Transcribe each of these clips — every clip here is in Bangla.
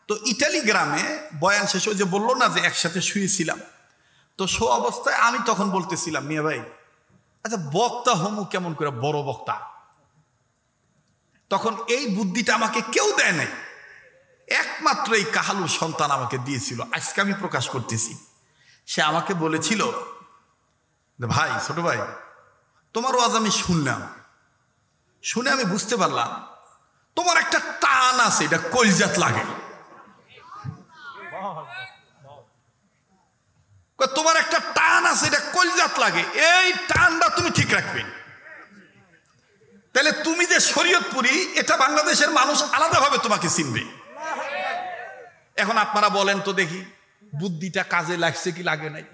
তো ইটালি গ্রামে বয়ান শেষ হয়ে যে বললো না যে একসাথে শুয়েছিলাম, তো শো অবস্থায় আমি তখন বলতেছিলাম, মিয়া ভাই আচ্ছা বক্তা হমু কেমন করে বড় বক্তা? তখন এই বুদ্ধিটা আমাকে কেউ দেয় নাই, একমাত্র এই কাহালুর সন্তান আমাকে দিয়েছিল, আজকে আমি প্রকাশ করতেছি। সে আমাকে বলেছিল যে ভাই, ছোট ভাই, তোমার ওয়াজ আমি শুনলাম, শুনে আমি বুঝতে পারলাম তোমার একটা টান আছে, এটা কলজাত লাগে। তোমার একটা টান আছে, এটা কলজাত লাগে, এই টানটা তুমি ঠিক রাখবে, তাহলে তুমি যে শরীয়তপুরি এটা বাংলাদেশের মানুষ আলাদাভাবে তোমাকে চিনবে। এখন আপনারা বলেন তো দেখি, বুদ্ধিটা কাজে লাগছে কি লাগে নাই?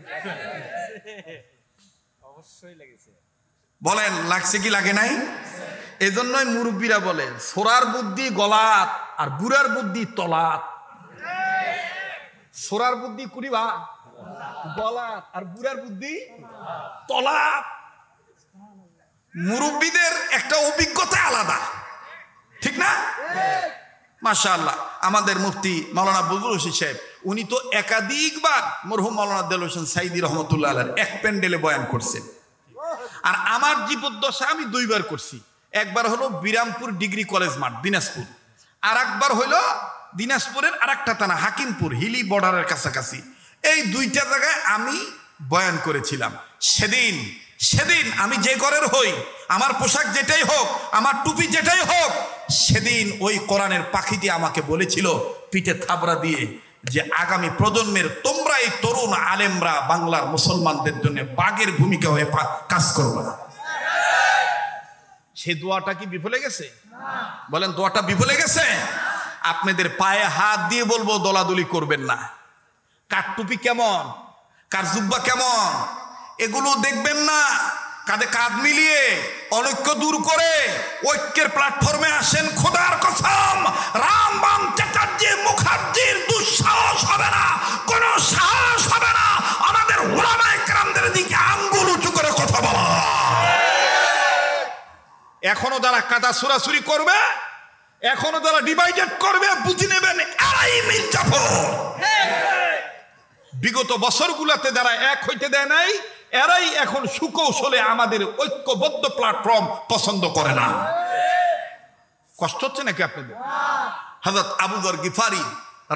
অবশ্যই লেগেছে। বলেন লাগছে কি লাগে নাই? এই জন্যই মুরব্বীরা বলে সোরার বুদ্ধি গলাত আর বুড়ার বুদ্ধি তলাত। সোরার বুদ্ধি কুড়িবা গলাত আর বুড়ার বুদ্ধি তলাত। মুরব্বীদের একটা অভিজ্ঞতা আলাদা, ঠিক না? মাশাআল্লাহ, আমাদের মুফতি মাওলানা বজলুল হোসেন সাহেব, উনি তো একাধিকবার মরহুম মাওলানা দেলোয়ার হোসেন সাইদি রহমতুল্লাহ আলাইহির এক প্যান্ডেলে বয়ান করছেন। আর আমার জীবদ্দশা আমি দুইবার করছি, একবার হলো বিরামপুর ডিগ্রি কলেজ মাঠ দিনাজপুর, আর একবার হলো দিনাজপুরের আর একটা থানা হাকিমপুর হিলি বর্ডারের কাছাকাছি। এই দুইটা জায়গায় আমি বয়ান করেছিলাম। সেদিন আমি যে ঘরের হই, আমার পোশাক যেটাই হোক, আমার টুপি যেটাই হোক, সেদিন ওই কোরআনের পাখিটি আমাকে বলেছিল পিঠে থাবড়া দিয়ে যে আগামী প্রজন্মের তোমরা এই তরুণ আলেমরা বাংলার মুসলমানদের জন্য বাঘের ভূমিকা হয়ে কাজ করবে। সেই দোয়াটা কি বিফলে গেছে? বলেন দোয়াটা বিফলে গেছে? আপনাদের পায়ে হাত দিয়ে বলবো দলাদলি করবেন না। কার টুপি কেমন, কার জুব্বা কেমন, এগুলো দেখবেন না। কাঁধে কাঁধ মিলিয়ে অনৈক্য দূর করে ঐক্যের প্ল্যাটফর্মে আসেন। খোদার কসম, রামবাম চ্যাটার্জি মুখার্জির দুঃসাহস হবে না, কোন সাহস হবে না আমাদের উলামায়ে কেরামদের দিকে আঙ্গুল উঁচু করে কথা বলা। এখনো যারা কাদা সুরাসুরি করবে, এখনো যারা ডিভাইডেড করবে, বুঝে নেবেন এরাই মির্জাফর। বিগত বছরগুলোতে যারা এক হইতে দেয় নাই, এরাই এখন সুকৌশলে আমাদের ঐক্যবদ্ধ প্ল্যাটফর্ম পছন্দ করে না। কষ্ট হচ্ছে নাকি আপনাদের? হযরত আবু যর গিফারি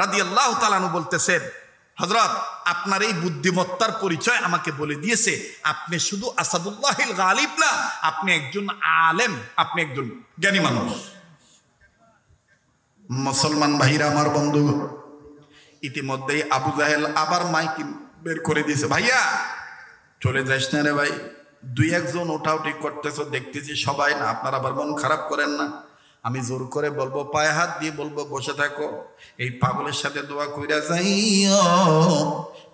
রাদিয়াল্লাহু তাআলা আনহু বলতেছেন, হযরত আপনার এই বুদ্ধিমত্তার পরিচয় আমাকে বলে দিয়েছে, আপনি শুধু আসাদুল্লাহিল গালিব না, আপনি একজন আলেম, আপনি একজন জ্ঞানী মানুষ। মুসলমান ভাইরা আমার বন্ধু, ইতিমধ্যেই আবু জাহেল আবার মাইক বের করে দিয়েছে, ভাইয়া চলে যাস না রে ভাই, দুই একজন ওঠাউঠি করতেছ দেখতেছি সবাই, না আপনারা আবার মন খারাপ করেন না। আমি জোর করে বলবো, পায়ে হাত দিয়ে বলবো বসে থাকো। এই পাগলের সাথে দোয়া কইরা যাইও,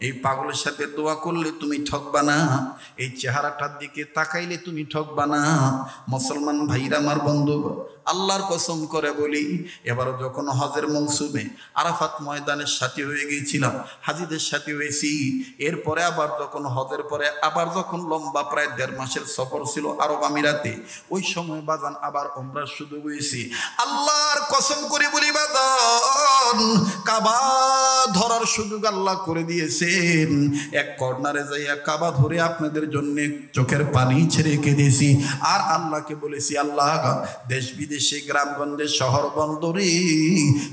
এই পাগলের সাথে দোয়া করলে তুমি ঠকবা না, এই চেহারাটার দিকে তাকাইলে তুমি ঠকবা না। মুসলমান ভাইরা আমার বন্ধু, আল্লাহর কসম করে বলি, এবারও যখন হজের মৌসুমে আরাফাত ময়দানের সাথী হয়ে গিয়েছিলাম, হাজিদের সাথী হয়েছি, এরপরে আবার যখন হজের পরে আবার যখন লম্বা প্রায় 1.5 মাসের সফর ছিল আরব আমিরাতে, ওই সময় বাজান আবার উমরার সুযোগ হয়েছি। আল্লাহর কসম করে বলি বাজান, কাবা ধরার সুযোগ আল্লাহ করে দিয়েছেন। এক কর্নারে যাইয়া কাবা ধরে আপনাদের জন্য চোখের পানি ছেড়ে কেঁদেছি। আর আল্লাহকে বলেছি, আল্লাহ দেশ বিদেশে গ্রামগঞ্জে শহর বন্দরে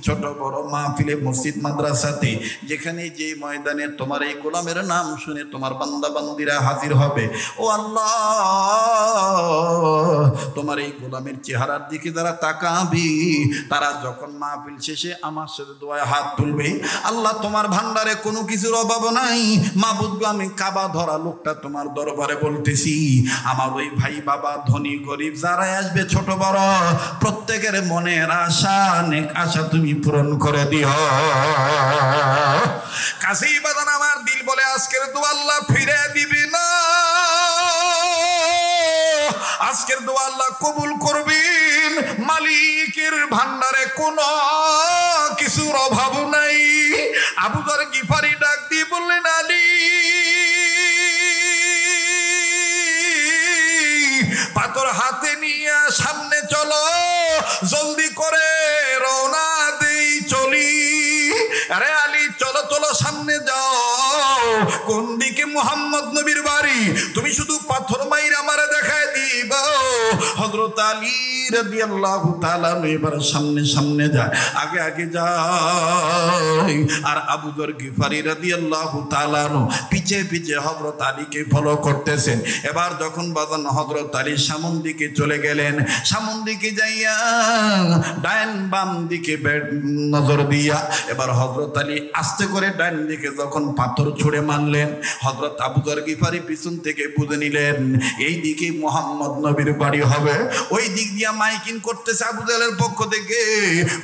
ছোট বড় মাহফিলে মসজিদ মাদ্রাসাতে যেখানে যে ময়দানে তোমার এই গোলামের নাম শুনে তোমার বান্দা বান্দিরা হাজির হবে, ও আল্লাহ তোমার এই গোলামের চেহারার দিকে যারা তাকাবি, তারা যখন মাহফিল শেষে আমার সাথে দোয়ায় হাত তুলবে, আল্লাহ তোমার ভান্ডারে কোনো কিছুর অভাব নাই। মাবুদ, আমি কাবা ধরা লোকটা তোমার দরবারে বলতেছি, আমার ওই ভাই বাবা ধনী গরিব যারাই আসবে ছোট বড়, প্রত্যেকের মনের আশা নেক আশা তুমি পূরণ করে দিও। কাছেই বাজান আমার দিল বলে আজকের দোয়া আল্লাহ ফিরে দিবি না, আজকের দোয়া আল্লাহ কবুল করবেন। মালিকের ভান্ডারে কোনো কিছুর অভাব নাই। আবু যর গিফারি ডাক দিয়ে বললেন, আলী পাথর হাতে নিয়ে সামনে চলো, জলদি করে রওনা দেই চলি। আরে আলী চলো চলো সামনে যাও। কোন দিকে মুহাম্মদ নবীর বাড়ি? তুমি শুধু পাথর মাইর আমারে দেখায় দিবা। হযরত আলী রাদিয়াল্লাহু তাআলা এবার সামনে সামনে যায়, আগে আগে যায়। আর আবু যর গিফারি রাদিয়াল্লাহু তাআলা পিছে পিছে হযরত আলীকে ফলো করতেছেন। এবার যখন বাজান হযরত আলী সামন দিকে চলে গেলেন, সামন দিকে যাইয়া ডাইন বাম দিকে নজর দিয়া এবার হযরত আলী আস্তে করে ডাইন দিকে যখন পাথর ছুঁড়ে মারলেন, হযরত আবু যর গিফারি পিছন থেকে বুঝে নিলেন এই দিকে মুহাম্মদ নবীর বাড়ি হবে। ওই দিক দিয়া মাইকিং করতেছে আবু জাহেলের পক্ষ থেকে,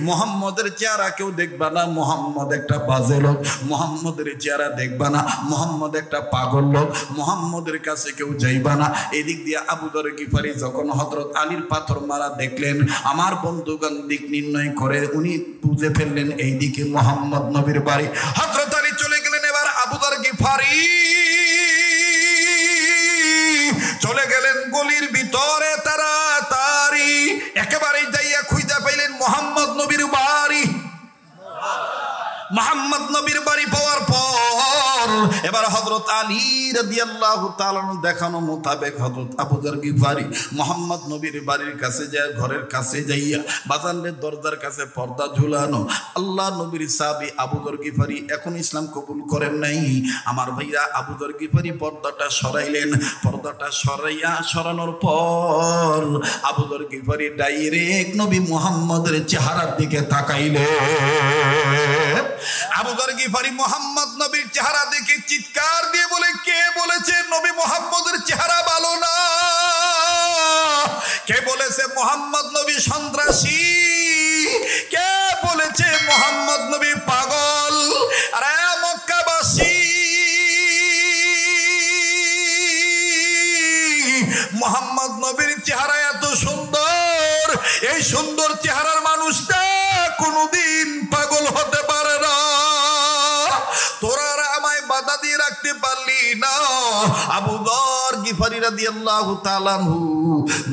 মুহাম্মদের চেহারা কেউ দেখবা না, মুহাম্মদ একটা বাজে লোক, মুহাম্মদের চেহারা দেখবা না, মুহাম্মদ একটা পাগল লোক, মুহাম্মদের কাছে কেউ যাইবা না। এদিক দিয়ে আবু যর গিফারি যখন হযরত আলীর পাথর মারা দেখলেন, আমার বন্ধুগণ দিক নির্ণয় করে উনি বুঝে ফেললেন এই দিকে মুহাম্মদ নবীর বাড়ি। হযরত আলী চলে গেলেন। এবার আবু যর গিফারি চলে গেলেন গলির ভিতরে তাড়াতাড়ি, একেবারেই যাইয়া খুঁজে পাইলেন মুহাম্মদ নবীর বাড়ি। মুহাম্মদ নবীর বাড়ি পাওয়ার পর এবার হযরত আলী রাদিয়াল্লাহু তাআলা দেখানো মোতাবেক হযরত আবু যর গিফারি মুহাম্মদ নবীর বাড়ির কাছে যায়, ঘরের কাছে যাইয়া বাজানের দরজার কাছে পর্দা ঝুলানো। আল্লাহ নবীর সাহাবী আবু যর গিফারি এখন ইসলাম কবুল করেন নাই। আমার ভাইরা আবু যর গিফারি পর্দাটা সরাইলেন। পর্দাটা সরানোর পর আবু যর গিফারি ডাইরেক্ট নবী মুহাম্মদের চেহারার দিকে তাকাইলেন। আবু যর গিফারি মুহাম্মদ নবীর চেহারা দেখে চিৎকার দিয়ে বলে, কে বলেছে নবী মুহাম্মদের চেহারা ভালো না? কে বলেছে মুহাম্মদ নবী সন্ত্রাসী? কে বলেছে মুহাম্মদ নবী পাগল? আরে মক্কাবাসী, মুহাম্মদ নবীর চেহারা এত সুন্দর, এই সুন্দর চেহারার মানুষটা কোনদিন পাগল হতে পারে না। তোরা আমায় বাধা দিয়ে রাখতে পারলি না। আবু যর গিফারি রাদিয়াল্লাহু তাআলা আনহু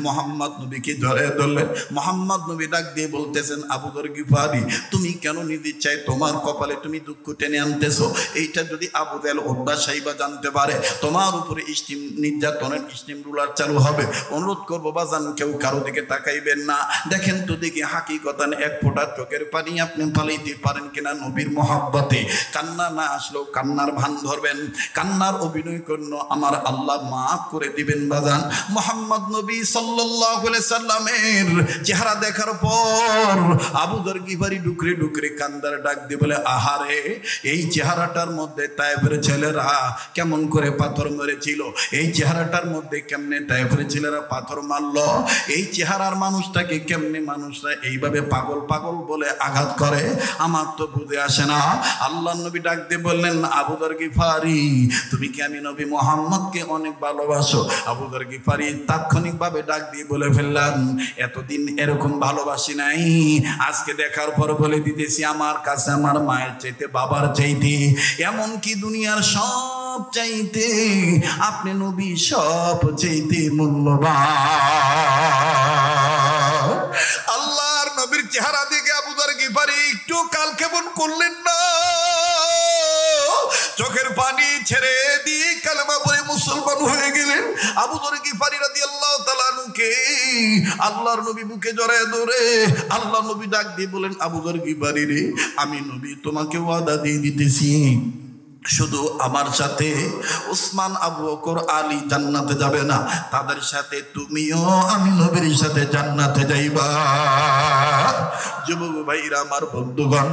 মুহাম্মদ নবীকে ধরে ধরলেন। মুহাম্মদ নবী ডাক দিয়ে বলতেছেন, আবু যর গিফারি তুমি কেন নিজে ইচ্ছায় তোমার কপালে তুমি দুঃখ টেনে আনতেছো? এইটা যদি আবু জাহেল ওদ্দা সাহিবা জানতে পারে, তোমার উপরে স্টিম নির্যাতনের স্টিম রুলার চালু হবে। অনুরোধ করবো বাজান কেউ কারো দিকে তাকাইবেন না। দেখেন তো দেখি হাকিকতান এক ফোঁটা চোখের পানি আপনি ফালাইতে পারেন কিনা নবীর মহব্বতে। কান্না না আসলেও কান্নার ভান ধরবেন, কান্নার অভিনয় করলো আমার আল্লাহ মাফ করে দিবেন বাজান। মুহাম্মদ নবী সাল্লাল্লাহু আলাইহি সাল্লামের চেহারা দেখার পর আবু যর গিফারি ডুকরে ডুকরে কান্দার ডাক দিয়ে বলে, আহারে এই চেহারাটার মধ্যে তায়েফের ছেলেরা কেমন করে পাথর মেরেছিল, এই চেহারাটার মধ্যে কেমনে তায়েফের ছেলেরা পাথর মারলো, এই চেহারার মানুষটাকে কেমনে মানুষরা এইভাবে পাগল পাগল বলে আঘাত করে, আমার তো বুঝে আসে না। আল্লাহ নবী ডাক দিয়ে বললেন, আবু যর গিফারি তুমি কি আমি নবী মুহাম্মদকে অনেক ভালোবাসো? আবু যর গিফারি তাৎক্ষণিকভাবে ডাক দিয়ে বলে ফেললাম, এতদিন এরকম ভালোবাসি নাই, আজকে দেখার পর বলে দিতেছি আমার কাছে আমার মায়ের চাইতে বাবার চাইতে এমনকি দুনিয়ার সব চাইতে আপনি নবী সব চাইতে মূল্যবান। আল্লাহর নবীর চেহারা দেখে আবু যর গিফারি একটু কাল কেমন করলেন না, চোখের পানি ছেড়ে দিয়ে কালেমা পড়ে মুসলমান হয়ে গেলেন। আবু যর গিফারি রাদিয়াল্লাহু তাআলা আনহুকে আল্লাহর নবী বুকে জড়ায় ধরে আল্লাহ নবী ডাক দিয়ে বলেন, আবু যর গিফারি রে, আমি নবী তোমাকে ওয়াদা দিয়ে দিতেছি, শুধু আমার সাথে উসমান, আবু বকর, আলী জান্নাতে যাবে না, তাদের সাথে তুমিও আমি নবীর সাথে জান্নাতে যাইবা। যুবক ভাইরা আমার বন্ধুগণ,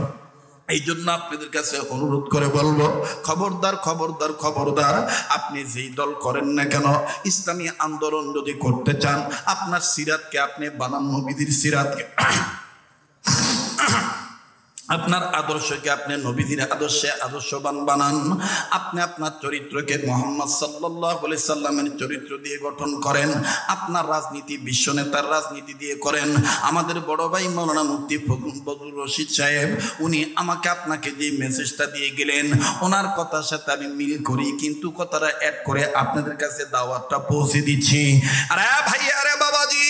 এই জন্য আপনাদের কাছে অনুরোধ করে বলবো, খবরদার খবরদার খবরদার, আপনি যেই দল করেন না কেন, ইসলামী আন্দোলন যদি করতে চান, আপনার সিরাতকে আপনি বানান নবীদের সিরাতকে, আপনার আদর্শকে আপনি নবীদের আদর্শে আদর্শবান বানান। আপনি আপনার চরিত্রকে মুহাম্মদ সাল্লাল্লাহু আলাইহি সাল্লামের চরিত্র দিয়ে গঠন করেন। আপনার রাজনীতি বিশ্ব নেতার রাজনীতি দিয়ে করেন। আমাদের বড় ভাই মাওলানা মুফতি ফজলুর রশিদ সাহেব, উনি আমাকে আপনাকে যে মেসেজটা দিয়ে গেলেন, ওনার কথার সাথে আমি মিল করি, কিন্তু কথাটা অ্যাড করে আপনাদের কাছে দাওয়াতটা পৌঁছে দিচ্ছি। আরে ভাই, আরে বাবাজি,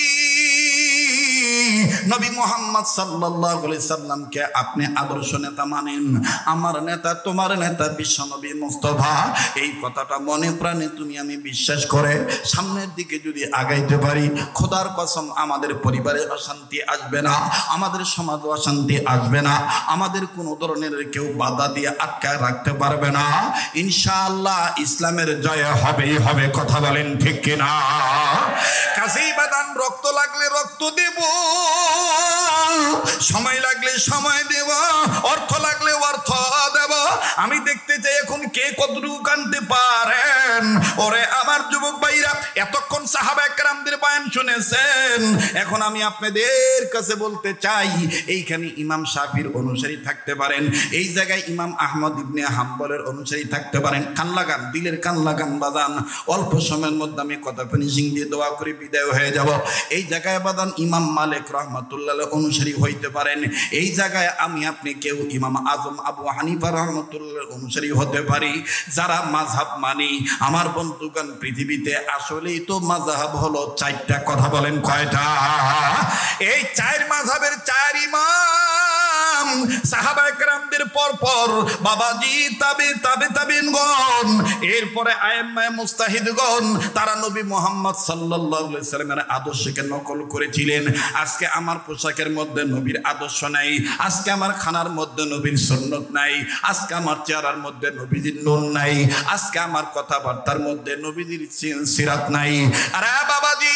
নবী মুহাম্মদ সাল্লাল্লাহু আলাইহি সাল্লামকে আপনি আদর্শ নেতা মানেন, আমার নেতা তোমার নেতা বিশ্বনবী মুস্তাফা। এই কথাটা মনে প্রাণে তুমি আমি বিশ্বাস করে সামনের দিকে যদি আগাইতে পারি, খোদার কসম আমাদের পরিবারে অশান্তি আসবে না, আমাদের সমাজে অশান্তি আসবে না, আমাদের কোনো ধরনের কেউ বাধা দিয়ে আটকায় রাখতে পারবে না। ইনশাআল্লাহ ইসলামের জয় হবেই হবে। কথা বলেন ঠিক কিনা? কাজেই বাদান রক্ত লাগলে রক্ত দেব, সময় লাগলে সময় দেব, অর্থ লাগলে অর্থ দেব। আমি দেখতে চাই এখন কে কতটুকু আনতে পারেন। ওরে আমার যুবক ভাইরা, এতক্ষণ সাহাবায়ে কেরামদের বয়ান শুনেছেন, এখন আমি আপনাদের কাছে বলতে চাই, এইখানে ইমাম শাফির অনুসারী থাকতে পারেন, এই জায়গায় ইমাম আহমদ ইবনে হাম্বলের অনুসারী থাকতে পারেন। কান লাগান, দিলের কান লাগান বাদান। অল্প সময়ের মধ্যে আমি কথা ফিনিশিং দিয়ে দোয়া করে বিদায় হয়ে যাব। এই জায়গায় বাদান ইমাম মালিক রহমাতুল্লাহ অনুসারী হইতে পারেন, এই জায়গায় আমি আপনি কেউ ইমাম আজম আবু হানিফা রহমাতুল্লাহ অনুসারী হতে পারি। যারা মাযহাব মানি আমার বন্ধুগণ, পৃথিবীতে আসলেই তো মাযহাব হলো চারটা। কথা বলেন কয়টা? এই চার মাযহাবের চার ইমাম সাহাবায়ে কেরামদের পর পর বাবাজি তাবিঈনগণ, এরপরে আইম্মায়ে মুজতাহিদগণ, তারা নবী মুহাম্মদ সাল্লাল্লাহু আলাইহি সাল্লামের আদর্শকে নকল করেছিলেন। আজকে আমার পোশাকের মধ্যে নবীর আদর্শ নাই, আজকে আমার খানার মধ্যে নবীর সুন্নত নাই, আজকে আমার চেহারার মধ্যে নবীজির নূর নাই, আজকে আমার কথাবার্তার মধ্যে নবীজির সিরাত নাই। আরে বাবাজি,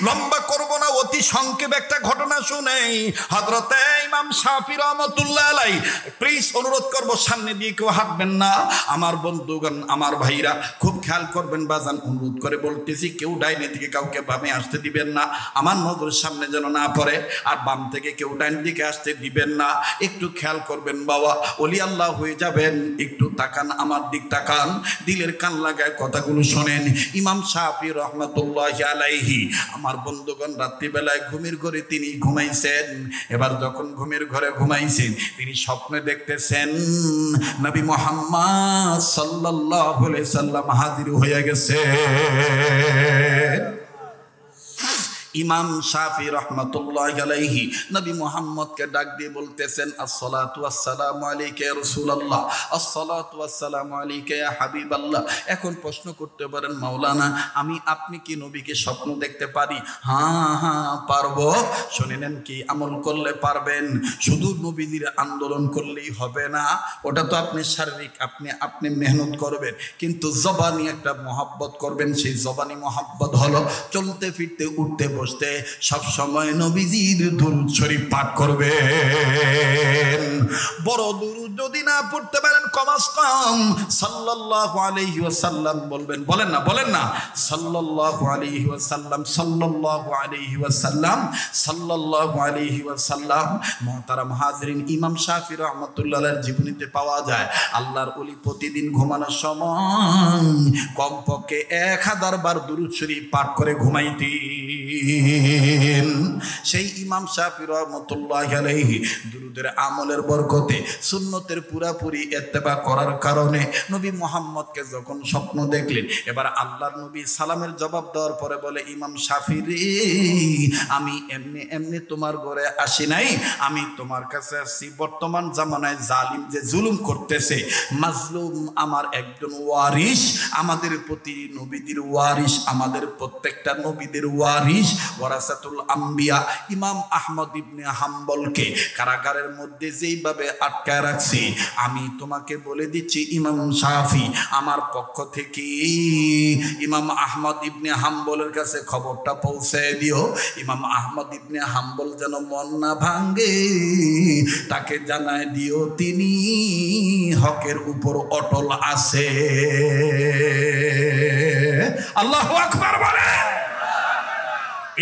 লম্বা করব না, অতি সংক্ষেপ একটা ঘটনা শুনেই। হযরতে ইমাম শাফি রহমাতুল্লাহ আলাইহি, প্লিজ অনুরোধ করব সামনে দিয়ে কেউ হাঁটবেন না। আমার বন্ধুগণ, আমার ভাইরা খুব খেয়াল করবেন বাজান, অনুরোধ করে বলতেছি, কেউ ডাইনে থেকে কাউকে বামে আসতে দিবেন না, আমার নজরের সামনে যেন না পড়ে। আর বাম থেকে কেউ ডাইন দিকে আসতে দিবেন না, একটু খেয়াল করবেন বাবা, ওলি আল্লাহ হয়ে যাবেন। একটু তাকান, আমার দিক তাকান, দিলের কান লাগায় কথাগুলো শোনেন। ইমাম শাফি রহমাতুল্লাহি আলাইহি, আমার বন্ধুগণ, রাত্রিবেলায় ঘুমের ঘরে তিনি ঘুমাইছেন। এবার যখন ঘুমের ঘরে ঘুমাইছেন, তিনি স্বপ্নে দেখতেছেন নবী মুহাম্মদ সাল্লাল্লাহু আলাইহি সাল্লাম হাজির হয়ে গেছে। ইমাম শাফি রহমাতুল্লাহি আলাইহি নবী মুহাম্মদকে ডাক দিয়ে বলতেছেন, আসসালাতু ওয়াসসালামু আলাইকা ইয়া রাসূলুল্লাহ, আসসালাতু ওয়াসসালামু আলাইকা ইয়া হাবিবাল্লাহ। এখন প্রশ্ন করতে পারেন, মাওলানা আমি আপনি কি নবীকে স্বপ্ন দেখতে পারি? হ্যাঁ পারবো। শুনে নেন, কি আমল করলে পারবেন? শুধু নবীজির আন্দোলন করলেই হবে না, ওটা তো আপনি শারীরিক, আপনি মেহনত করবেন, কিন্তু জবানি একটা মহব্বত করবেন। সেই জবানি মহব্বত হলো চলতে ফিরতে উঠতে বসতে সব সময় নবীজির দুরূদ শরীফ পাঠ করবেন। বড় দুরূদ যদি না পড়তে পারেন, কমাস কম সাল্লাল্লাহু আলাইহি ওয়াসাল্লাম বলবেন। বলেন না সাল্লাল্লাহু আলাইহি ওয়াসাল্লাম, সাল্লাল্লাহু আলাইহি ওয়াসাল্লাম, সাল্লাল্লাহু আলাইহি ওয়াসাল্লাম। মুহতারাম হাজিরিন, ইমাম শাফি রাহমাতুল্লাহ আলাইহির জীবনীতে পাওয়া যায়, আল্লাহর ওলি প্রতিদিন ঘুমানোর সময় কমপক্ষে 1000 বার দুরূদ শরীফ পাঠ করে ঘুমাইতেন। সেই ইমাম শাফি রাহমাতুল্লাহি আলাইহি দুরূদের আমলের বরকতে, সুন্নতের পুরাপুরি ইত্তেবা করার কারণে নবী মুহাম্মদকে যখন স্বপ্ন দেখলেন, এবার আল্লাহর নবী সালামের জবাব দেওয়ার পরে বলে, ইমাম শাফি রে, আমি এমনি তোমার ঘরে আসি নাই, আমি তোমার কাছে আসছি বর্তমান জামানায় জালিম যে জুলুম করতেছে, মাজলুম আমার একজন ওয়ারিস, আমাদের প্রতি নবীদের ওয়ারিস, আমাদের প্রত্যেকটা নবীদের ওয়ারিস, ওয়ারাসাতুল আম্বিয়া ইমাম আহমদ ইবনে হাম্বলকে কারাগারের মধ্যে যেইভাবে আটকায় রাখছে, আমি তোমাকে বলে দিচ্ছি ইমাম শাফি, আমার পক্ষ থেকে ইমাম আহমদ ইবনে হাম্বলের কাছে খবরটা পৌঁছে দিও। ইমাম আহমদ ইবনে হাম্বল যেন মন না ভাঙ্গে, তাকে জানায় দিও তিনি হকের উপর অটল আছে। আল্লাহু আকবার বলে।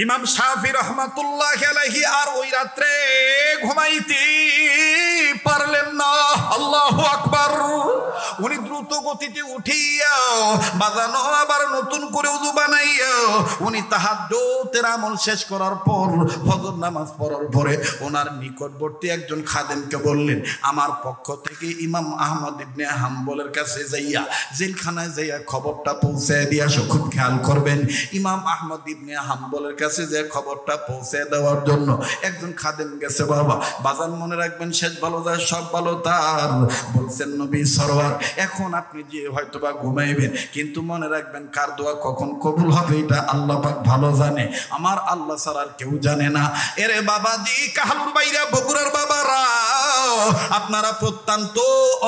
ইমাম শাফি রহমাতুল্লাহি আলাইহি আর ওই রাত্রে ঘুমাইতে পারলেন না। আল্লাহু আকবার। উনি দ্রুত গতিতে উঠিয়া বাজানো আবার নতুন করে ওযু বানাইয়া উনি তাহাজ্জুদের আমল শেষ করার পর ফজর নামাজ পড়ার পরে ওনার নিকটবর্তী একজন খাদেমকে বললেন, আমার পক্ষ থেকে ইমাম আহমদ ইবনে হাম্বলের কাছে যাইয়া জেলখানায় যাইয়া খবরটা পৌঁছে দিয়ে আসো। খুব খেয়াল করবেন, ইমাম আহমদ ইবনে হাম্বলের কাছে যে খবরটা পৌঁছে দেওয়ার জন্য একজন খাদেম গেছে। বাবা বাজান মনে রাখবেন, শেষ ভালো যায় সব ভালো তার। বলছেন নবী সরওয়ার, এখন আপনি যে হয়তোবা ঘুমাইবেন, কিন্তু মনে রাখবেন কার দোয়া কখন কবুল হবে এটা আল্লাহ পাক ভালো জানে, আমার আল্লাহ ছাড়া আর কেউ জানে না। এরে বাবাজি, কাহালুর বাইরা, বগুড়ার বাবারা, আপনারা প্রত্যন্ত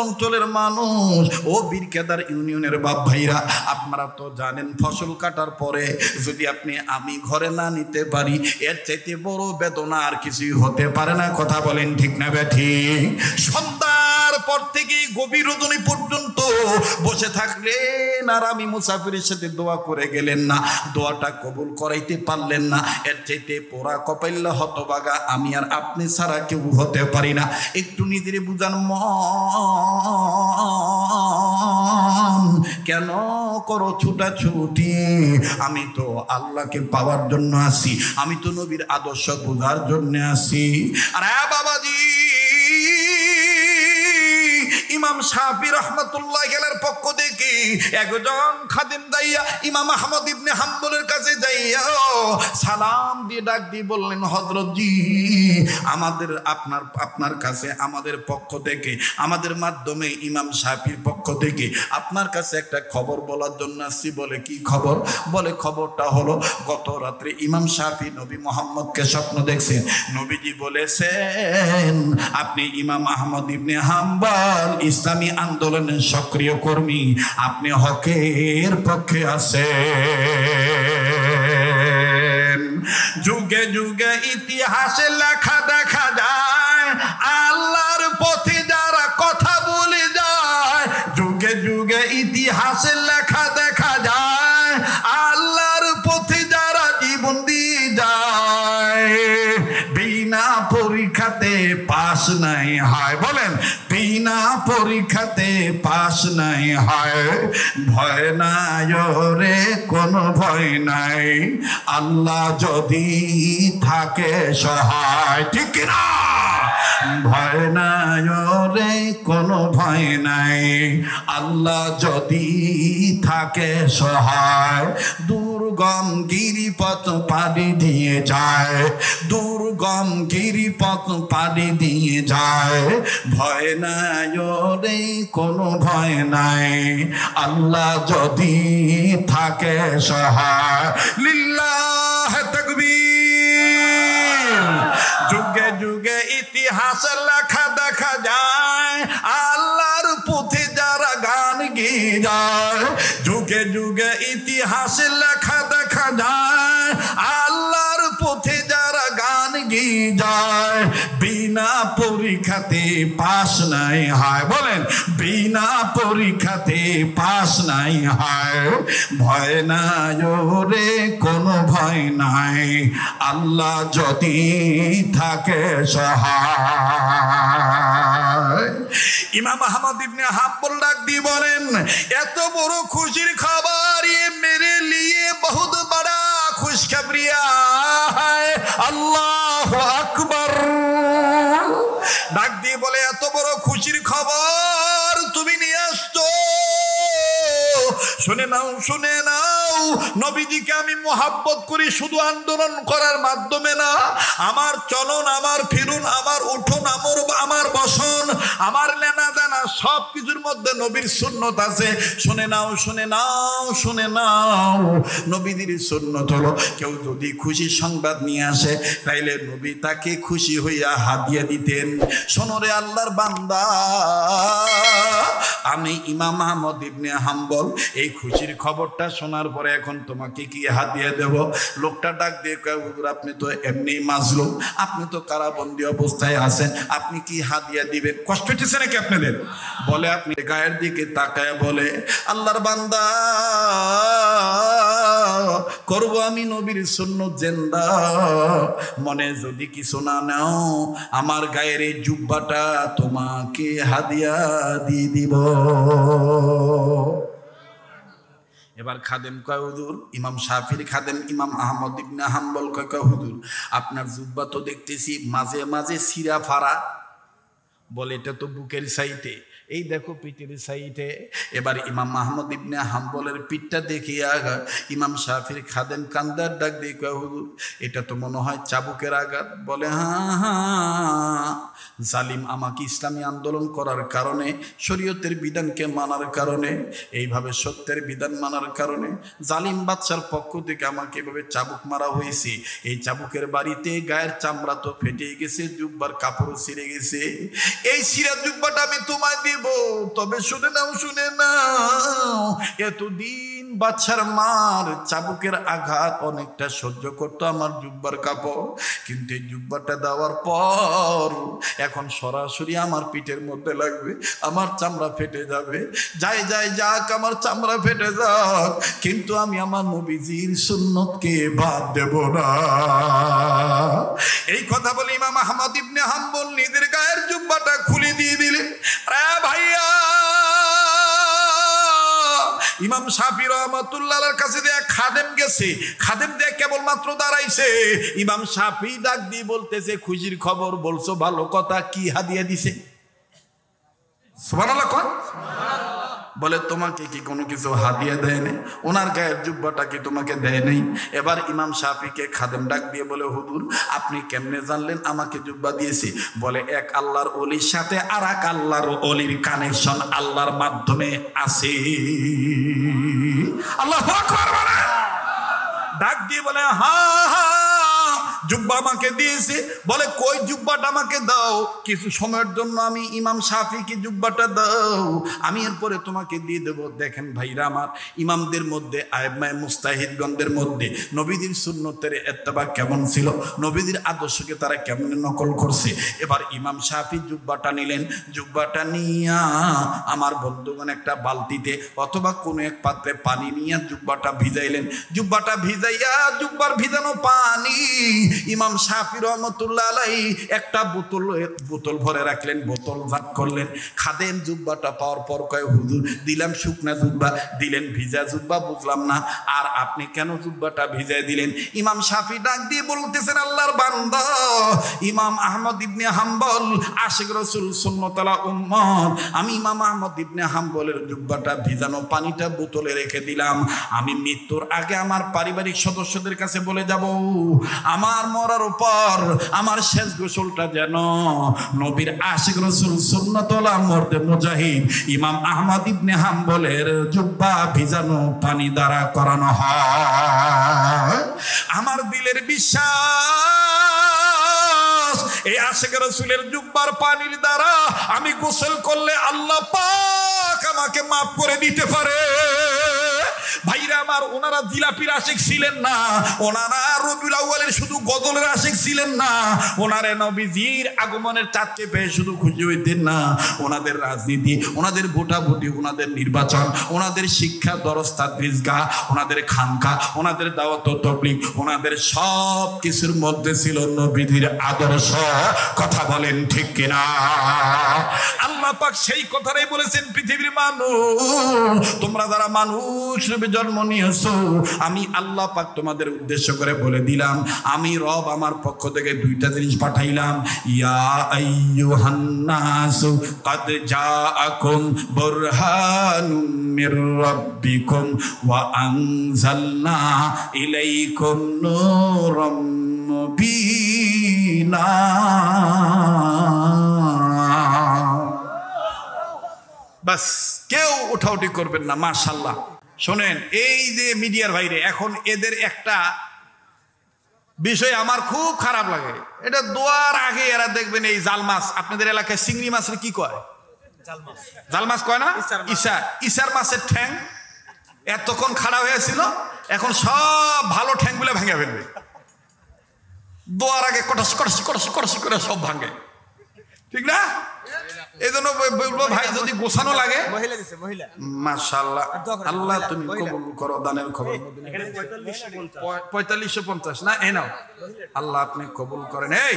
অঞ্চলের মানুষ, ও বীরকেদার ইউনিয়নের বাপ ভাইরা, আপনারা তো জানেন ফসল কাটার পরে যদি আমি ঘরে না নিতে পারি, এর চাইতে বড় বেদনা আর কিছুই হতে পারে না। কথা বলেন ঠিক না ঠিক? সন্ধ্যার পর থেকে গভীর রজনী পর্যন্ত বসে থাকলেন আর আমি মুসাফিরের সাথে দোয়া করে গেলেন না, দোয়াটা কবুল করাইতে পারলেন না। এর চাইতে পোড়া কপাইল্লা হতবাগা আমি আর আপনি ছাড়া কেউ হতে পারি না। একটু নিজের বুঝান, মন কেন করো ছুটাছুটি? আমি তো আল্লাহকে পাওয়ার জন্য আসি, আমি তো নবীর আদর্শ বোঝার জন্য আসি। আর বাবাজি, ইমাম শাফি রাহমাতুল্লাহ আলাইহির পক্ষ থেকে একজন খাদেম যাইয়া ইমাম আহমদ ইবনে হাম্বলের কাছে যাইয়া সালাম দিয়ে ডাক দিয়ে বললেন, হযরত জি, আমাদের আপনার কাছে আমাদের পক্ষ থেকে, আমাদের মাধ্যমে ইমাম শাফির পক্ষ থেকে আপনার কাছে একটা খবর বলার জন্য আসছি। বলে কি খবর? বলে খবরটা হলো, গত রাত্রে ইমাম শাফি নবী মুহাম্মদকে স্বপ্ন দেখছেন। নবীজি বলেছেন আপনি ইমাম আহমদ ইবনে হাম্বল ইসলামী আন্দোলনের সক্রিয় কর্মী, আপনি হকের পক্ষে আছেন। যুগে যুগে ইতিহাসে লেখা দেখা যায়, আল্লাহর পথে যারা কথা বলে যায়। যুগে যুগে ইতিহাসে লেখা দেখা যায়, আল্লাহর পথে যারা জীবন দিয়ে যায়। বিনা পরীক্ষাতে পাস নাই হয়, বলেন বিনা পরীক্ষাতে পাস নাই হয়। ভয় নাই রে, কোনো ভয় নাই, আল্লাহ যদি থাকে সহায়। ঠিক না? ভয় নাই রে, কোনো ভয় নাই, আল্লাহ যদি থাকে সহায়। দুর্গম গিরিপথ পাড়ি দিয়ে যায়, দুর্গম গিরিপথ পাড়ি দিয়ে যায়। ভয় নাই রে, কোনো ভয় নাই, আল্লাহ যদি থাকে সহায়। লিল্লাহ তাকবীর। যুগে যুগে ইতিহাসে লেখা দেখা যায়, আল্লাহর পথে যারা গান গেয়ে যায়। যুগে যুগে ইতিহাসে লেখা দেখা যায়, আল্লাহর পথে যারা গান গেয়ে যায়। বিনা পরীক্ষাতে পাস নাই হয়, বলেন বিনা পরীক্ষাতে পাস নাই হয়। ভয় নাই রে, কোনো ভয় নাই, আল্লাহ যদি থাকে সহায়। ইমাম আহমদ ইবনে হাম্বল ডাক দিয়ে বলেন, এত বড় খুশির খবর ये मेरे लिए बहुत बड़ा खुशखबरी है। আল্লাহু আকবার। ডাক দিয়ে বলে, এত বড় খুশির খবর তুমি নিয়ে আসছো, শুনে নাও, শুনে নাও। নবীজিকে আমি মোহাব্বত করি শুধু আন্দোলন করার মাধ্যমে না, আমার চলন, আমার ফিরুন, আমার উঠুন, আমার বসন, আমার লেনা দেনা সব কিছুর মধ্যে নবীর সুন্নত আছে। শুনে নাও, শুনে নাও, শুনে নাও। নবীজির সুন্নত হলো, কেউ যদি খুশি সংবাদ নিয়ে আসে তাইলে নবী তাকে খুশি হইয়া হাদিয়া দিতেন। শোনো রে আল্লাহর বান্দা, আমি ইমাম আহমদ ইবনে হাম্বল এই খুশির খবরটা শোনার পরে এখন তোমাকে কি হাদিয়া দেব? লোকটা ডাক দিয়ে কয়, হুজুর আপনি তো এমনি মাজলুম, আপনি তো কারাবন্দী অবস্থায় আছেন, আপনি কি হাদিয়া দিবেন? কষ্ট হচ্ছে নাকি আপনাদের? বলে আপনি গায়ের দিকে তাকায় বলে, আল্লাহর বান্দা, করব আমি নবীর সুন্নত জিন্দা, মনে যদি কিছু না নাও আমার গায়ের এই জুব্বাটা তোমাকে হাদিয়া দিয়ে দিব। এবার খাদেম কয় হুজুর, ইমাম শাফির খাদেম ইমাম আহমদ ইবনে হাম্বল কয় হুজুর আপনার জুব্বা তো দেখতেছি মাঝে মাঝে সিরা ফাড়া। বলে এটা তো বুকের সাইডে, এই দেখো পিঠের সাইডে। এবার ইমাম আহমদ ইবনে হাম্বলের পিঠটা দেখিয়া ইমাম শাফির খাদেম কান্দার ডাক দিয়ে কয় হুজুর এটা তো মনে হয় চাবুকের আঘাত। বলে হ্যাঁ হ্যাঁ, জালিম আমাকে ইসলামী আন্দোলন করার কারণে, শরীয়তের বিধানকে মানার কারণে, এইভাবে সত্যের বিধান মানার কারণে জালিম বাদশার পক্ষ থেকে আমাকে এভাবে চাবুক মারা হয়েছে। এই চাবুকের বাড়িতে গায়ের চামড়া তো ফেটে গেছে, জুব্বার কাপড়ও ছিঁড়ে গেছে। এই ছিঁড়া জুব্বাটা আমি তোমায় দিব, তবে শুনে নাও এতদিন বাদশার মার চাবুকের আঘাত অনেকটা সহ্য করতো আমার জুব্বার কাপড়, কিন্তু এই জুব্বাটা দেওয়ার পর এখন সরাসরি আমার পিঠের মধ্যে লাগবে, আমার চামড়া ফেটে যাবে। যাক আমার চামড়া ফেটে যাক, কিন্তু আমি আমার নবীজির সুন্নতকে বাদ দেব না। এই কথা বলে ইমাম আহমদ ইবনে হাম্বল নিজের গায়ের জুব্বাটা খুলে দিয়ে দিলেন। আরে ভাইয়া, ইমাম শাফি রাহমাতুল্লাহর কাছে দিয়ে খাদেম গেছে, খাদেম দিয়ে কেবলমাত্র দাঁড়াইছে, ইমাম শাফি ডাক দিয়ে বলতেছে খুশির খবর বলছো, ভালো কথা, কি হাদিয়া দিছে? সুবহানাল্লাহ কোন? বলে তোমাকে কি কোনো কিছু হাদিয়া দেয় নাই? ওনার গায়ের জুব্বাটা কি তোমাকে দেয় নাই? এবার ইমাম শাফিকে খাদেম ডাক দিয়ে বলে হুজুর আপনি কেমনে জানলেন আমাকে জুব্বা দিয়েছে? বলে এক আল্লাহর ওলির সাথে আর এক আল্লাহর ওলির কানেকশন আল্লাহর মাধ্যমে আছে। আল্লাহু আকবার বলে। ডাক দিয়ে বলে হ্যাঁ হ্যাঁ জুব্বা আমাকে দিয়েছে। বলে কই জুব্বাটা আমাকে দাও, কিছু সময়ের জন্য আমি ইমাম শাফিকে জুব্বাটা দাও, আমি এরপরে তোমাকে দিয়ে দেব। দেখেন ভাইরা আমার, ইমামদের মধ্যে আইম্মায়ে মুস্তাহিদগণদের মধ্যে নবীদের সুন্নতের ইত্তেবা কেমন ছিল, নবীদের আদর্শকে তারা কেমনে নকল করছে। এবার ইমাম শাফি জুব্বাটা নিলেন, জুব্বাটা নিয়া আমার বন্ধুগণ একটা বালতিতে অথবা কোনো এক পাত্রে পানি নিয়ে জুব্বাটা ভিজাইলেন। জুব্বাটা ভিজাইয়া জুব্বার ভিজানো পানি ইমাম শাফি রহমতুল্লাহ আলাইহি একটা বোতল ভরে রাখলেন, বোতল জাত করলেন। খাদেম জুব্বাটা পাওয়ার পর কয় হুজুর দিলাম শুকনা জুব্বা, দিলেন ভিজা জুব্বা, বুঝলাম না আর আপনি কেন জুব্বাটা ভিজাই দিলেন? ইমাম শাফি ডাক দিয়ে বলতেছেন আল্লাহর বান্দা ইমাম আহমদ ইবনে হাম্বল আশিক রাসূল সুন্নাতুল উম্মত, আমি ইমাম আহমদ ইবনে হাম্বলের জুব্বাটা ভিজানো পানিটা বোতলে রেখে দিলাম। আমি মৃত্যুর আগে আমার পারিবারিক সদস্যদের কাছে বলে যাব আমার মরার উপর আমার শেষ গোসলটা যেন নবীর আশিক রাসূল সুন্নাতুল মর্দে মুজাহিদ ইমাম আহমদ ইবনে হাম্বলের জুব্বা ভিজানো পানি দ্বারা করানো হয়। আমার দিলের বিশ্বাস এই আশিক রাসূলের জুব্বার পানির দ্বারা আমি গোসল করলে আল্লাহ পাক আমাকে মাফ করে দিতে পারে। ভাইরা আমার, ওনারা জিলাপির আশিক ছিলেন না, ওনারা রবিউল আউয়ালের শুধু গজলের আশিক ছিলেন না, ওনারা নবীজির আগমনের চাঁদকে পেয়ে শুধু খুশি হইতেন না। ওনাদের রাজনীতি, ওনাদের ভোটাভুটি, ওনাদের নির্বাচন, ওনাদের শিক্ষা দরস তাদরিসগাহ, ওনাদের খানকা, ওনাদের দাওয়াত ও তাবলীগ, ওনাদের সব কিছুর মধ্যে ছিল নবীজির আদর্শ। কথা বলেন ঠিক কিনা? আল্লাহ পাক সেই কথাটাই বলেছেন, পৃথিবীর মানুষ তোমরা যারা মানুষ রূপে জন্ম নিয়েছো, আমি আল্লাহ পাক তোমাদের উদ্দেশ্য করে বলে দিলাম, আমি রব আমার পক্ষ থেকে দুইটা জিনিস পাঠাইলাম। ইয়া আইয়ুহান নাসু কাদ জাআকুম বুরহানুম মির রাব্বিকুম ওয়া আনজালনা ইলাইকুম নূরাম মুবিনা। বাস, কেউ উঠাউঠি করবেন না, মাশাআল্লাহ। শোনেন, এই যে মিডিয়ার বাইরে এখন এদের একটা বিষয় আমার খুব খারাপ লাগে, এটা দোয়ার আগে এরা দেখবেন এই জাল মাছ, আপনাদের এলাকায় চিংড়ি মাছের কি কয়? জাল মাছ কয় না? ইসার মাছের ঠ্যাং এতক্ষণ খাড়া হয়েছিল, এখন সব ভালো ঠ্যাংগুলো ভেঙে ফেলবে। দোয়ার আগে কটাস কটাস কটাস কটাস করে সব ভাঙে, ঠিক না? এই জন্য বলবো ভাই, যদি গোছানো লাগে, মাশাআল্লাহ, আল্লাহ তুমি কবুল করো দানের খবর। 4550 না, এই নাও, আল্লাহ আপনি কবুল করেন। এই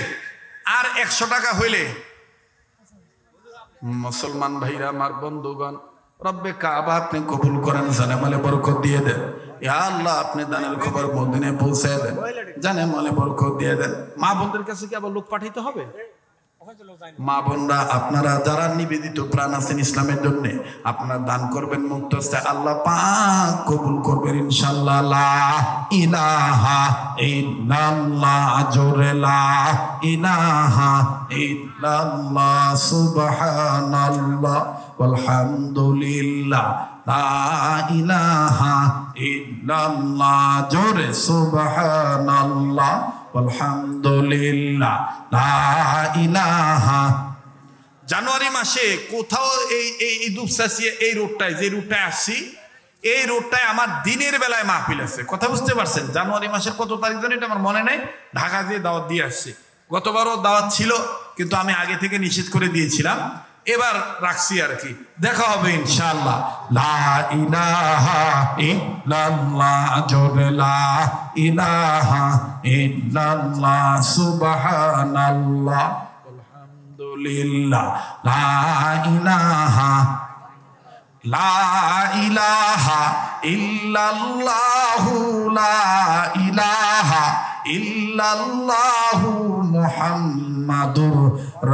আর 100 টাকা হইলে মুসলমান ভাইরা আমার বন্ধুগণ, রব্বে কাবা আপনি কবুল করেন, জানে মালে বরকত দিয়ে দেন। ইয়া আল্লাহ আপনি দানের খবর মদিনায় পৌঁছে দেন, জানে মালে বরকত দিয়ে দেন। মা বোনদের কাছে কি আবার লোক পাঠাইতে হবে? মা বোনরা আপনারা যারা নিবেদিত প্রাণ আছেন ইসলামের জন্য, আপনারা দান করবেন মুক্ত হচ্ছে, আল্লাহ পাক কবুল করবেন ইনশাআল্লাহ। লা ইলাহা ইল্লাল্লাহ, জোরে লা ইলাহা ইল্লাল্লাহ, সুবহানাল্লাহ ওয়ালহামদুলিল্লাহ, লা ইলাহা ইল্লাল্লাহ, জোরে সুবহানাল্লাহ আলহামদুলিল্লাহ, লা ইলাহা। জানুয়ারি মাসে কোথাও এই দুপসাসিয়া এই রোডটায়, যে রোডটায় আসছি, এই রোডটায় আমার দিনের বেলায় মাহফিল আছে। কথা বুঝতে পারছেন? জানুয়ারি মাসের কত তারিখ জানি এটা আমার মনে নেই, ঢাকা দিয়ে দাওয়াত দিয়ে আসছি। গতবারও দাওয়াত ছিল কিন্তু আমি আগে থেকে নিষেধ করে দিয়েছিলাম, এবার রাখছি আর কি। দেখা হবে ইনশাআল্লাহ। লা ইলাহা ইল্লাল্লাহ, জোরে লা ইলাহা ইল্লাল্লাহ, সুবহানাল্লাহ আলহামদুলিল্লাহ, লা ইলাহা ইল্লাল্লাহু, লা ইলাহা ইল্লাল্লাহু মুহাম্মাদুর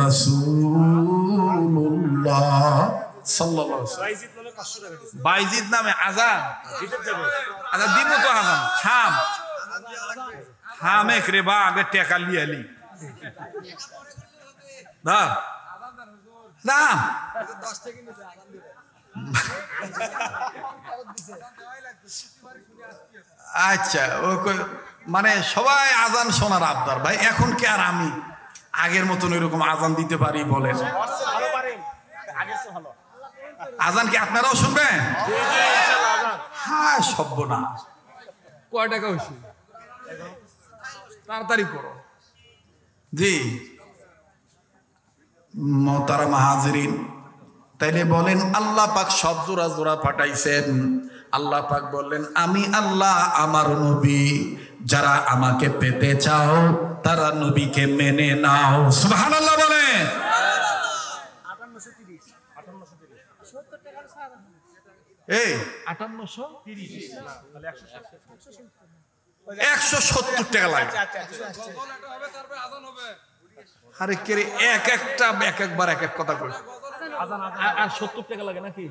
রাসূলুল্লাহ সাল্লাল্লাহু আলাইহি ওয়াসাল্লাম। বাইজিদ নামে আজান, আচ্ছা দিব তো আজান। হাম এক রে বা আগে টাকা লিয়ালি দা দা আচ্ছা, মানে সবাই আজান শোনার আবদার ভাই। এখন কি আর আমি আগের মতন এরকম আজান দিতে পারি বলেন? আজান কি আপনারাও শুনবেন? হ্যাঁ, সর্বনাশ। কয় টাকা হয়েছে? তাড়াতাড়ি করো জি। মোহতারাম হাজিরিন, তাইলে বলেন আল্লাহ পাক সব জোড়া জোড়া পাঠাইছেন। আল্লাহ পাক বললেন, আমি আল্লাহ আমার নবী, যারা আমাকে পেতে চাও তারা নবীকে মেনে নাও। সুবহানাল্লাহ বলে। এই 170 টাকা লাগে। আরে কে রে, এক একবার এক এক কথা কই। আর 70 টাকা লাগে নাকি?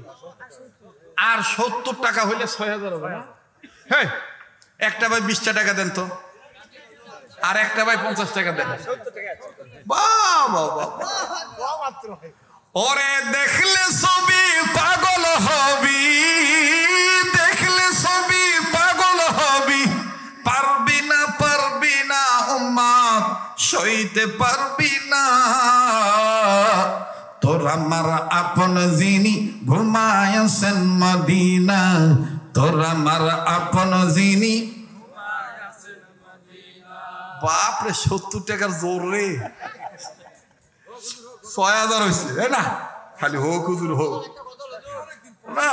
আর 70 টাকা হইলে 6000 হবে না? হ্যাঁ, একটা ভাই 20 টাকা দেন তো, আর একটা ভাই 50 টাকা দেন। বাহ বাহ বাহ। ওরে দেখলে ছবি পাগল হবি, দেখলে ছবি পাগল হবি, পারবি না উম্মত সইতে পারবি না। তোর আমার আপন যিনি ঘুমায়াছেন মদিনা, তোর আমার আপন যিনি। বাপরে 70 টাকার জোর রে। 6000 হয়েছে না? খালি হোক হুজুর হোক না,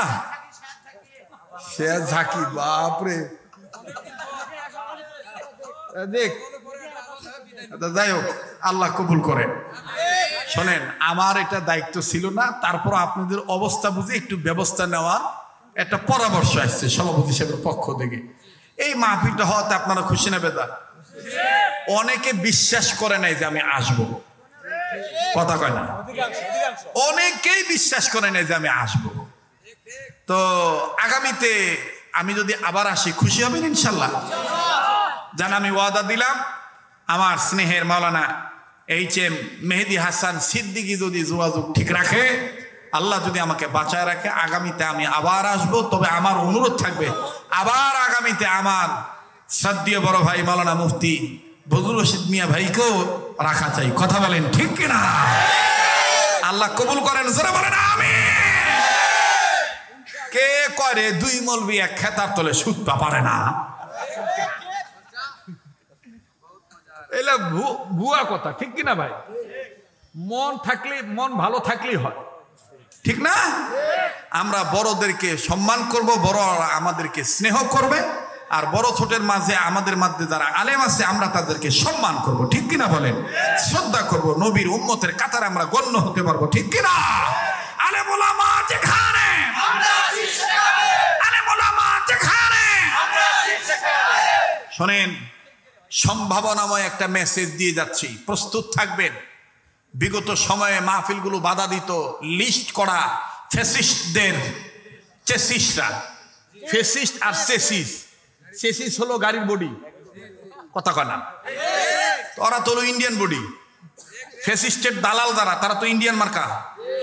সে ঝাঁকি। বাপরে দেখ, যাই হোক, আল্লাহ কবুল করে। শোনেন, আমার এটা দায়িত্ব ছিল না, তারপর আপনাদের অবস্থা বুঝে একটু ব্যবস্থা নেওয়ার একটা পরামর্শ আসছে সভাপতি সাহেবের পক্ষ থেকে। এই মাহফিলটা হওয়াতে আপনারা খুশি না বেদা? অনেকে বিশ্বাস করে নাই যে আমি আসবো, কথা কয় না? অনেকেই বিশ্বাস করে নাই যে আমি আসবো। তো আগামীতে আমি যদি আবার আসি খুশি হবেন ইনশাল্লাহ। জান, আমি ওয়াদা দিলাম, আমার স্নেহের মাওলানা HM মেহেদি হাসান সিদ্দিকী যদি যোগাযোগ ঠিক রাখে, আল্লাহ যদি আমাকে বাঁচায় রাখে, আগামীতে আমি আবার আসবো। তবে আমার অনুরোধ থাকবে, আবার আগামীতে আমার শ্রদ্ধেয় বড় ভাই মাওলানা মুফতি বজলুর রশিদ মিয়া ভাইকেও রাখা চাই। কথা বলেন ঠিক কিনা? আল্লাহ কবুল করেন, জোরে বলেন আমিন। কে করে 2 মৌলবি এক খেতার তলে সুত্তা পারে না? এলা ভুয়া কথা, ঠিক কিনা ভাই? মন ভালো থাকলেই হয়, ঠিক না? আমরা বড়দেরকে সম্মান করব, বড়রা আমাদেরকে স্নেহ করবে, আর বড় ছোটের মাঝে আমাদের মধ্যে যারা আলেম আছে আমরা তাদেরকে সম্মান করব, ঠিক কিনা বলেন? শ্রদ্ধা করব, নবীর উম্মতের কাতারে আমরা গণ্য হতে পারবো, ঠিক কিনা? আলেম ওলামা যেখানে শোনেন, সম্ভাবনাময় একটা মেসেজ দিয়ে যাচ্ছি, প্রস্তুত থাকবেন। বিগত সময়ে মাহফিলগুলো বাধা দিত লিস্ট করা ফ্যাসিস্টদের, চেসিসরা, ফ্যাসিস্ট আর চেসিস। চেসিস হলো গাড়ির বডি, কথা কয় না, ওরা তো হলো ইন্ডিয়ান বডি। ফ্যাসিস্টের দালাল যারা, তারা তো ইন্ডিয়ান মার্কা,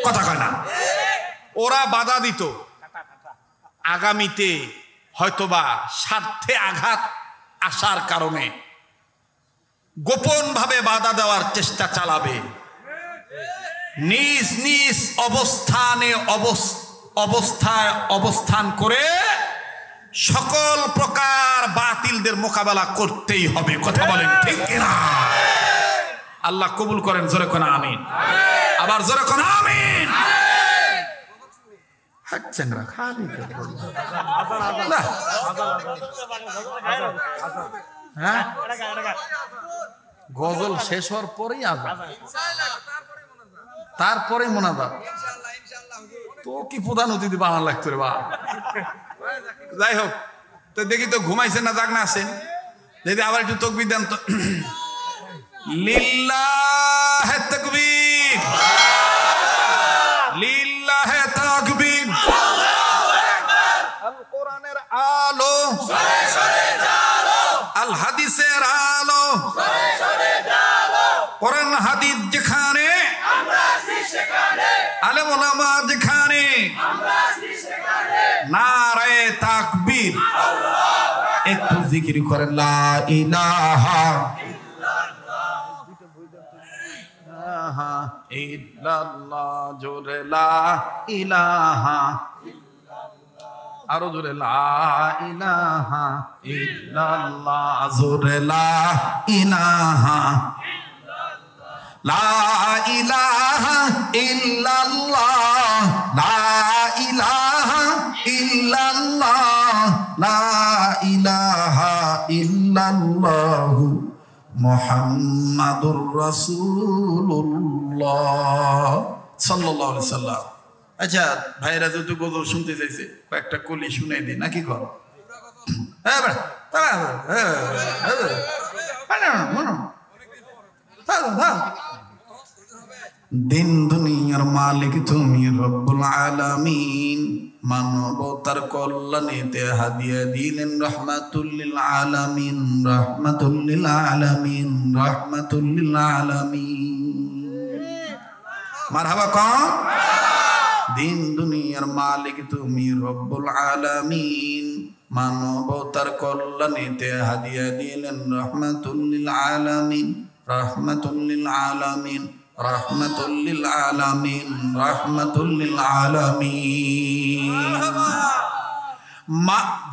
কথা কয় না। ওরা বাধা দিত আগামীতে হয়তোবা স্বার্থে আঘাত আসার কারণে গোপন ভাবে বাধা দেওয়ার চেষ্টা চালাবে। নিজ নিজ অবস্থান করে সকল প্রকার বাতিলদের মোকাবেলা করতেই হবে, কথা বলেন ঠিক কিনা? আল্লাহ কবুল করেন, জোরে কোন আমিন। আবার জোরে কোন আমিন। গজল শেষ হওয়ার পরেই আজান, তারপরে মোনাজাত। তো কি প্রধান অতিথি বানান লাগতো রে বা। যাই হোক, তো দেখি তো ঘুমাইছেন না জাগনা আছেন, যদি আবার একটু তাকবীর দেন তো। লিল্লাহে তাকবীর, লিল্লাহে তাকবীর। আল কোরআনের আলো সরে সরে জালো, আল হাদিসের আলো সরে সরে জালো। কোরআন হাদিস যেখানে আমরা আছি সেখানে, আলেম ওলামা যেখানে আমরা আছি সেখানে, নারে তাকবীর, আল্লাহু আকবার। একটু জিকির করেন লা ইলাহা ইল্লাল্লাহ, জোরে লা ইলাহা, আরো জোরে লা ইলাহা ইল্লাল্লাহ, জোরে লা ইলাহা, লা ইলাহা ইল্লাল্লাহ, লা ইলাহা ইল্লাল্লাহ, লা ইলাহা ইল্লাল্লাহ মুহাম্মাদুর রাসূলুল্লাহ সাল্লাল্লাহু আলাইহি সাল্লাম। আচ্ছা ভাইরা যদি গজল শুনতে চাইছে, কয়েকটা কলি শুনাই দিই নাকি? কর দিন দুনিয়ার মালিক তুমি রব্বুল আলামিন, মানবতার কল্যাণেতে হাদিয়া দিলেন রাহমাতুল লিল আলামিন, রাহমাতুল লিল আলামিন, রাহমাতুল লিল আলামিন। মারহাবা কোন? দিন দুনিয়ার মালিক তুমি রব্বুল আলামিন, মানবতার কল্যাণেতে হাদিয়া দিলেন রাহমাতুল লিল আলামিন, রাহমাতুল লিল আলামিন, রাহমাতুল লিল আলামিন, রাহমাতুল লিল আলামিন।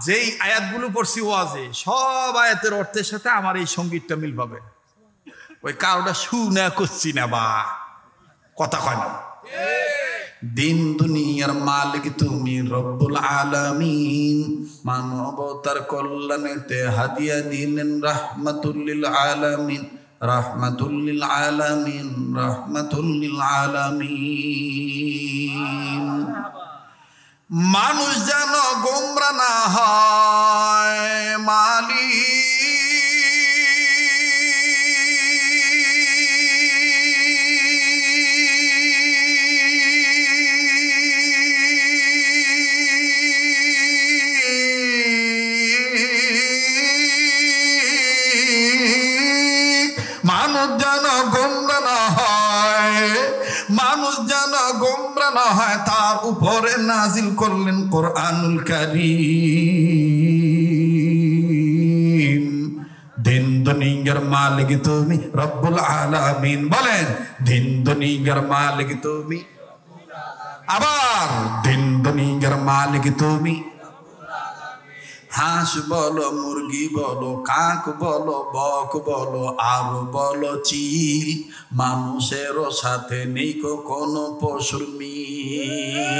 যেই আয়াতগুলো পড়ছি ওয়াজে, সব আয়াতের অর্থের সাথে আমার এই সঙ্গীতটা মিল পাবে। ওই কারোটা শুনে করছি না বা, কথা কয় না। দিন দুনিয়ার মালিক তুমি রব্বুল আলামিন, মানবতার কল্যাণেতে হাদিয়া দিলেন রাহমাতুল লিল আলামিন, রাহমাতুল লিল আলামিন, রাহমাতুল লিল আলামিন। মানুষ যেন গোমরা না হয় মালিক, মানুষ যেন গোমরা না হয়, মানুষ যেন গোমরা না হয়, তার উপরে নাজিল করলেন কোরআনুল কারীম। দিন দুনিয়ার মালিক তুমি রব্বুল আলামিন, বলেন দিন দুনিয়ার মালিক তুমি, আবার দিন দুনিয়ার মালিক তুমি। হাঁস বলো, মুরগি বলো, কাক বলো, বক বলো, আরো বলো চিল, মানুষেরও সাথে নেই কোনো পশুর মিল।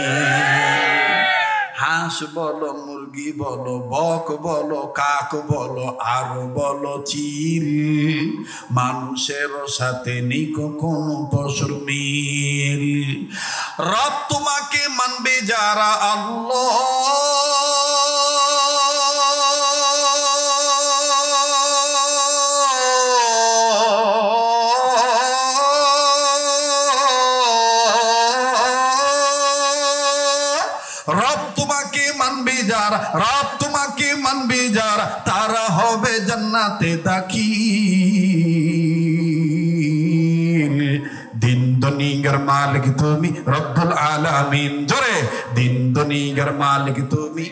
হাঁস বলো, মুরগি বলো, বক বলো, কাক বলো, আরো বলো চিল, মানুষেরও সাথে নেই কোনো পশুর মিল। রব তোমাকে মানবে যারা আল্লাহ, তোমাকে মানবে যারা, রব তোমাকে মানবে যারা, তারা হবে জান্নাতে দাখিল। দিন দুনিয়ার মালিক তুমি রব্বুল আলামিন, জোরে দিন দুনিয়ার মালিক তুমি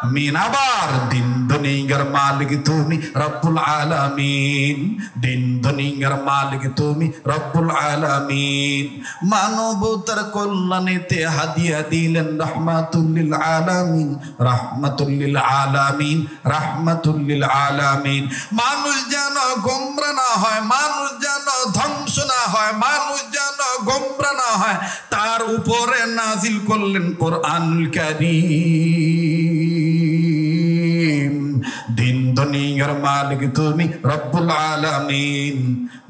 আমিন। আবার দিন দুনিয়ার মালিক তুমি রব্বুল আলামিন, দিন দুনিয়ার মালিক তুমি রব্বুল আলামিন। মানবতার কল্যাণেতে হাদিয়া দিলেন রাহমাতুল লিল আলামিন, রাহমাতুল লিল আলামিন, রাহমাতুল লিল আলামিন। মানুষ যেন গোমরা না হয়, মানুষ যেন ধ্বংস না হয়, মানুষ যেন গোমরা না হয়, তার উপরে নাজিল করলেন কোরআনুল কারীম। দিন দুনিয়ার মালিক তুমি রব্বুল আলামিন,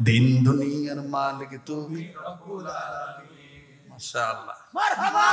দিন দুনিয়ার মালিক তুমি রব্বুল আলামিন। মাশাআল্লাহ, মারহাবা।